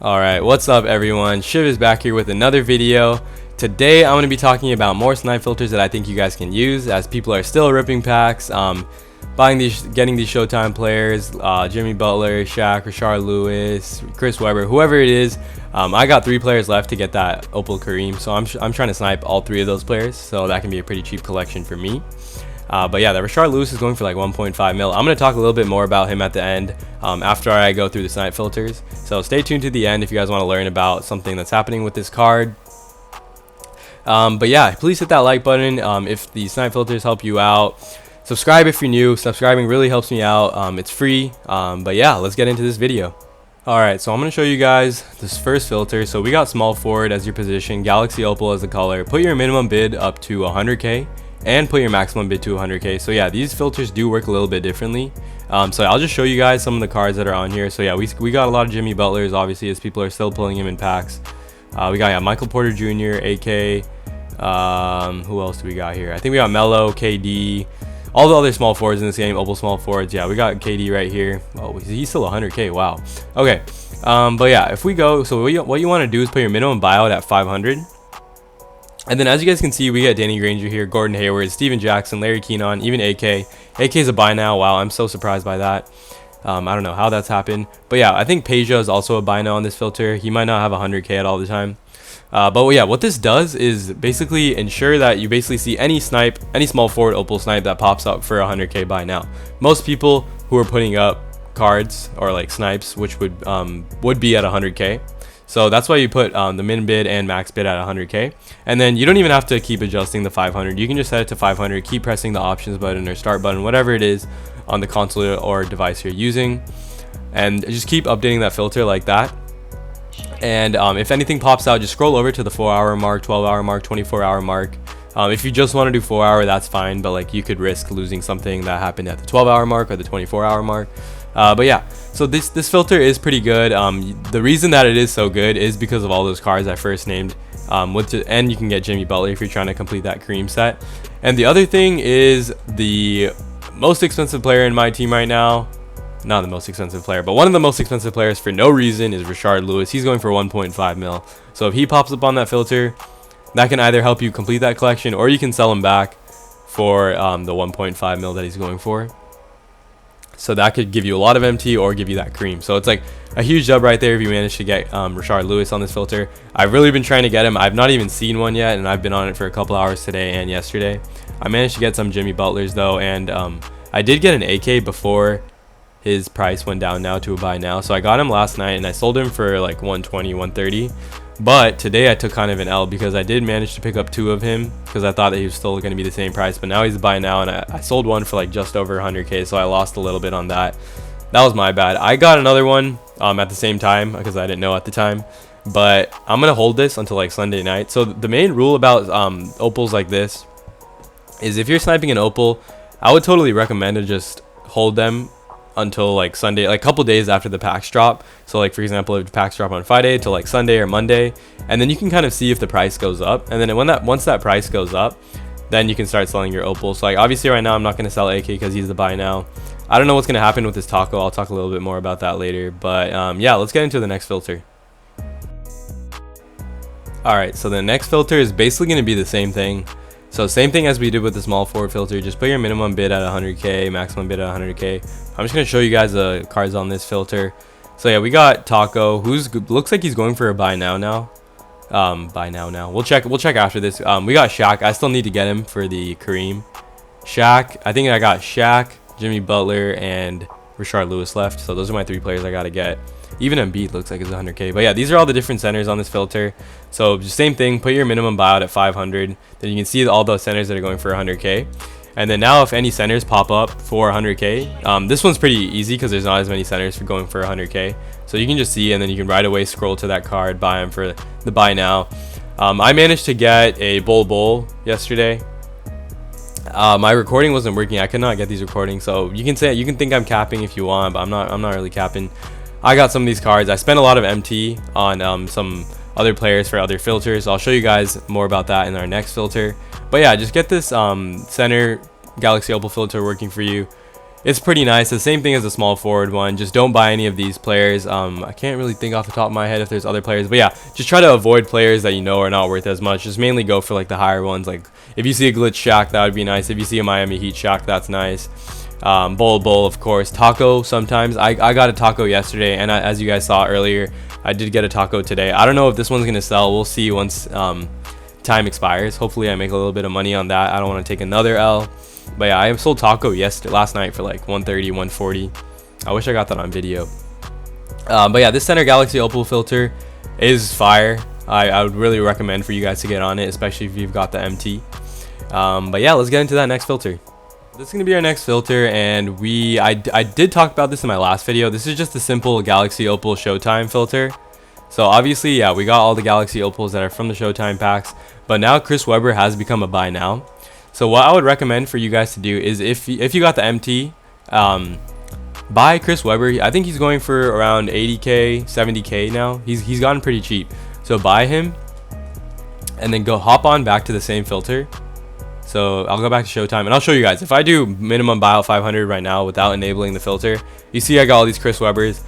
Alright, what's up everyone? Shiv is back here with another video. Today I'm going to be talking about more snipe filters that I think you guys can use, as people are still ripping packs, getting these Showtime players, Jimmy Butler, Shaq, Rashard Lewis, Chris Webber, whoever it is. I got 3 players left to get that Opal Kareem, so I'm trying to snipe all 3 of those players, so that can be a pretty cheap collection for me. But yeah, the Rashard Lewis is going for like 1.5 mil. I'm going to talk a little bit more about him at the end after I go through the snipe filters. So stay tuned to the end if you guys want to learn about something that's happening with this card. But yeah, please hit that like button if the snipe filters help you out. Subscribe if you're new. Subscribing really helps me out. It's free. But yeah, let's get into this video. Alright, so I'm going to show you guys this first filter. So we got small forward as your position, Galaxy Opal as the color. Put your minimum bid up to 100k. And put your maximum bid to 100k. So yeah, these filters do work a little bit differently. So I'll just show you guys some of the cards that are on here. So yeah, we got a lot of Jimmy Butlers, obviously, as people are still pulling him in packs. We got Michael Porter Jr., AK. Who else do we got here? I think we got Melo, KD, all the other small forwards in this game. Opal small forwards. Yeah, we got KD right here. Oh, he's still 100k. Wow. Okay. But yeah, if we go, so what you want to do is put your minimum buyout at 500. And then as you guys can see, we got Danny Granger here, Gordon Hayward, Steven Jackson, Larry Keenan, even AK. AK is a buy now. Wow, I'm so surprised by that. I don't know how that's happened. But yeah, I think Peja is also a buy now on this filter. He might not have 100k at all the time. But yeah, what this does is basically ensure that you basically see any snipe, any small forward Opal snipe that pops up for 100k buy now. Most people who are putting up cards or like snipes, which would be at 100k. So that's why you put the min bid and max bid at 100k, and then you don't even have to keep adjusting the 500. You can just set it to 500, keep pressing the options button or start button, whatever it is on the console or device you're using, and just keep updating that filter like that. And if anything pops out, just scroll over to the 4-hour mark, 12-hour mark, 24-hour mark. If you just want to do 4-hour, that's fine, but like you could risk losing something that happened at the 12-hour mark or the 24-hour mark. But yeah, so this filter is pretty good. The reason that it is so good is because of all those cards I first named, and you can get Jimmy Butler if you're trying to complete that Kareem set. And the other thing is the most expensive player in my team right now, not the most expensive player, but one of the most expensive players for no reason is Rashard Lewis. He's going for 1.5 mil. So if he pops up on that filter, that can either help you complete that collection, or you can sell him back for the 1.5 mil that he's going for. So that could give you a lot of MT or give you that Kareem. So it's like a huge dub right there if you manage to get Rashard Lewis on this filter. I've really been trying to get him. I've not even seen one yet, and I've been on it for a couple hours today and yesterday. I managed to get some Jimmy Butlers though, and I did get an AK before his price went down now to a buy now. So I got him last night and I sold him for like 120, 130. But today I took kind of an L because I did manage to pick up 2 of him because I thought that he was still going to be the same price, but now he's a buy now, and I sold one for like just over 100k, so I lost a little bit on that. That was my bad. I got another one at the same time because I didn't know at the time, but I'm going to hold this until like Sunday night. So the main rule about opals like this is if you're sniping an opal, I would totally recommend to just hold them until like Sunday, like a couple days after the packs drop. So like for example, if the packs drop on Friday till like Sunday or Monday, and then you can kind of see if the price goes up, and then once that price goes up, then you can start selling your opals. So like obviously right now I'm not going to sell AK because he's the buy now. I don't know what's going to happen with this taco. I'll talk a little bit more about that later, but yeah, let's get into the next filter. Alright, so the next filter is basically going to be the same thing. So same thing as we did with the small forward filter. Just put your minimum bid at 100k, maximum bid at 100k. I'm just going to show you guys the cards on this filter. So yeah, we got Taco, who's looks like he's going for a buy now. Buy now. We'll check after this. We got Shaq. I still need to get him for the Kareem. Shaq, I think I got Shaq, Jimmy Butler, and Rashard Lewis left. So those are my 3 players I got to get. Even Embiid looks like it's 100k. But yeah, these are all the different centers on this filter. So just same thing, put your minimum buyout at 500. Then you can see all those centers that are going for 100k. And then now if any centers pop up for 100k, this one's pretty easy because there's not as many centers for going for 100k. So you can just see, and then you can right away scroll to that card, buy them for the buy now. I managed to get a Bull yesterday. My recording wasn't working. I could not get these recordings. So you can think I'm capping if you want, but I'm not really capping. I got some of these cards. I spent a lot of MT on some other players for other filters. I'll show you guys more about that in our next filter. But yeah, just get this center Galaxy Opal filter working for you. it's pretty nice. The same thing as the small forward one. Just don't buy any of these players. I can't really think off the top of my head if there's other players, but yeah, just try to avoid players that you know are not worth as much. Just mainly go for like the higher ones. Like if you see a glitch Shaq, that would be nice. If you see a Miami Heat Shaq, that's nice. Bull, of course. Taco sometimes. I got a taco yesterday, and as you guys saw earlier, I did get a taco today. I don't know if this one's gonna sell. We'll see once time expires. Hopefully I make a little bit of money on that. I don't want to take another L. But yeah, I sold taco last night for like 130, 140. I wish I got that on video. But yeah, this Center Galaxy Opal filter is fire. I would really recommend for you guys to get on it, especially if you've got the MT. But yeah, let's get into that next filter. This is going to be our next filter, and I did talk about this in my last video. This is just a simple Galaxy Opal Showtime filter. So obviously, yeah, we got all the Galaxy Opals that are from the Showtime packs, but now Chris Webber has become a buy now. So what I would recommend for you guys to do is if you got the MT, buy Chris Webber. I think he's going for around 80k, 70k now. He's gotten pretty cheap. So buy him, and then go hop on back to the same filter. So I'll go back to Showtime, and I'll show you guys. If I do minimum buyout 500 right now without enabling the filter, you see I got all these Chris Webbers.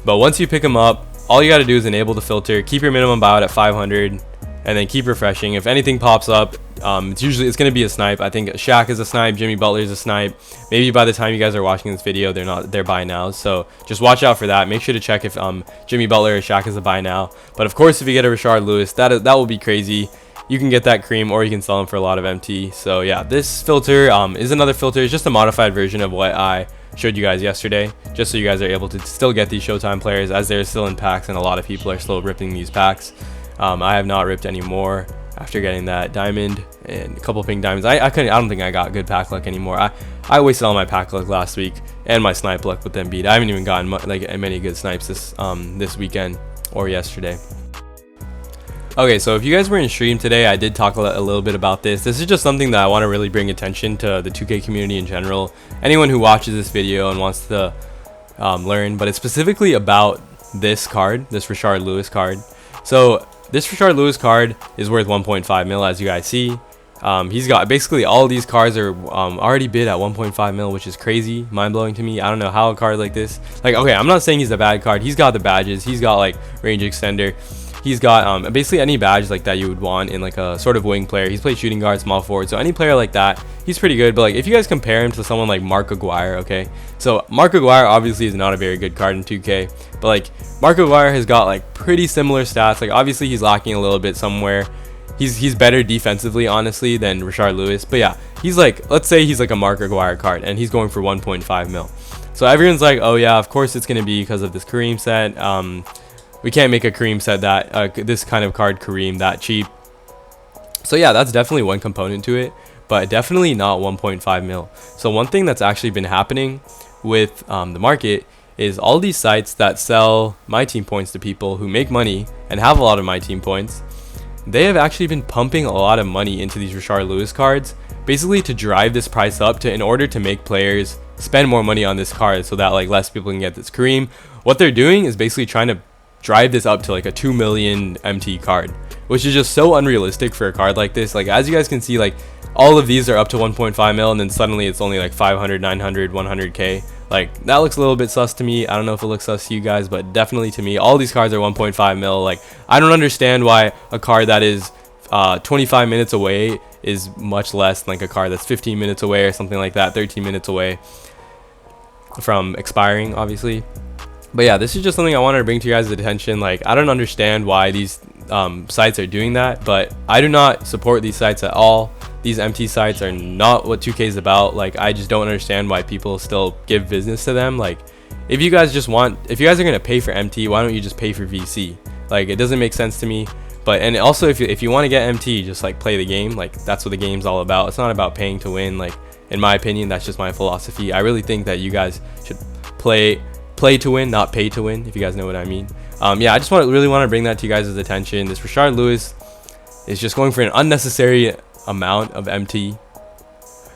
But once you pick them up, all you got to do is enable the filter, keep your minimum buyout at 500, and then keep refreshing. If anything pops up, it's going to be a snipe. I think Shaq is a snipe, Jimmy Butler is a snipe. Maybe by the time you guys are watching this video, they're buy now. So just watch out for that. Make sure to check if Jimmy Butler or Shaq is a buy now. But of course, if you get a Rashard Lewis, that will be crazy. You can get that Kareem, or you can sell them for a lot of MT. So yeah, this filter is another filter. It's just a modified version of what I showed you guys yesterday, just so you guys are able to still get these Showtime players, as they're still in packs and a lot of people are still ripping these packs. I have not ripped any more after getting that diamond and a couple pink diamonds. I don't think I got good pack luck anymore. I wasted all my pack luck last week and my snipe luck with Embiid. I haven't even gotten many good snipes this weekend or yesterday. Okay, so if you guys were in stream today, I did talk a little bit about this. This is just something that I want to really bring attention to the 2K community in general. Anyone who watches this video and wants to learn, but it's specifically about this card, this Rashard Lewis card. So this Rashard Lewis card is worth 1.5 mil, as you guys see. He's got basically all of these cards are already bid at 1.5 mil, which is crazy, mind-blowing to me. I don't know how a card like this, like, okay, I'm not saying he's a bad card. He's got the badges, he's got like range extender, he's got basically any badge like that you would want in like a sort of wing player. He's played shooting guard, small forward, so any player like that, he's pretty good. But like if you guys compare him to someone like Mark Aguirre, okay, so Mark Aguirre obviously is not a very good card in 2K, but like Mark Aguirre has got like pretty similar stats. Like obviously he's lacking a little bit somewhere. He's better defensively, honestly, than Rashard Lewis. But yeah, he's like, let's say he's like a Mark Aguirre card and he's going for 1.5 mil. So everyone's like, oh yeah, of course it's gonna be because of this Kareem set. We can't make a Kareem set that this kind of card Kareem that cheap. So yeah, that's definitely one component to it, but definitely not 1.5 mil. So one thing that's actually been happening with the market is all these sites that sell my team points to people who make money and have a lot of my team points. They have actually been pumping a lot of money into these Rashard Lewis cards, basically to drive this price up in order to make players spend more money on this card so that like less people can get this Kareem. What they're doing is basically trying to drive this up to like a 2 million MT card, which is just so unrealistic for a card like this. Like as you guys can see, like all of these are up to 1.5 mil, and then suddenly it's only like 500, 900, 100k. Like that looks a little bit sus to me. I don't know if it looks sus to you guys, but definitely to me, all these cards are 1.5 mil. Like I don't understand why a card that is 25 minutes away is much less than like a card that's 15 minutes away or something like that, 13 minutes away from expiring, obviously. But yeah, this is just something I wanted to bring to you guys' attention. Like I don't understand why these sites are doing that, but I do not support these sites at all. These MT sites are not what 2K is about. Like I just don't understand why people still give business to them. Like if you guys are gonna pay for MT, why don't you just pay for VC? Like it doesn't make sense to me. But and also if you want to get MT, just like play the game. Like that's what the game's all about. It's not about paying to win. Like in my opinion, that's just my philosophy. I really think that you guys should play to win, not pay to win, if you guys know what I mean. Yeah, I just really want to bring that to you guys' attention. This Rashard Lewis is just going for an unnecessary amount of MT.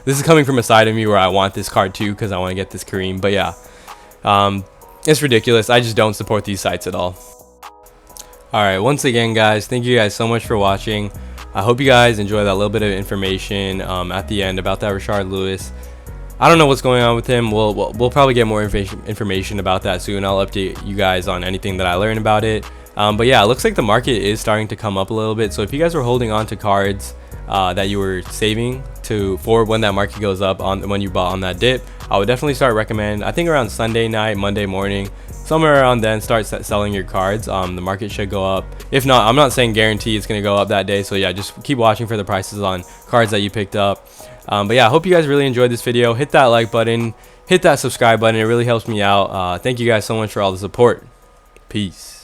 This is coming from a side of me where I want this card too because I want to get this Kareem. But yeah, it's ridiculous. I just don't support these sites at all. Alright, once again guys, thank you guys so much for watching. I hope you guys enjoy that little bit of information at the end about that Rashard Lewis. I don't know what's going on with him. We'll probably get more information about that soon. I'll update you guys on anything that I learn about it. But yeah, it looks like the market is starting to come up a little bit. So if you guys were holding on to cards that you were saving for when that market goes up, when you bought on that dip, I would definitely start recommend, I think around Sunday night, Monday morning, somewhere around then, start selling your cards. The market should go up. If not, I'm not saying guarantee it's going to go up that day. So yeah, just keep watching for the prices on cards that you picked up. But yeah, I hope you guys really enjoyed this video. Hit that like button, hit that subscribe button. It really helps me out. Thank you guys so much for all the support. Peace.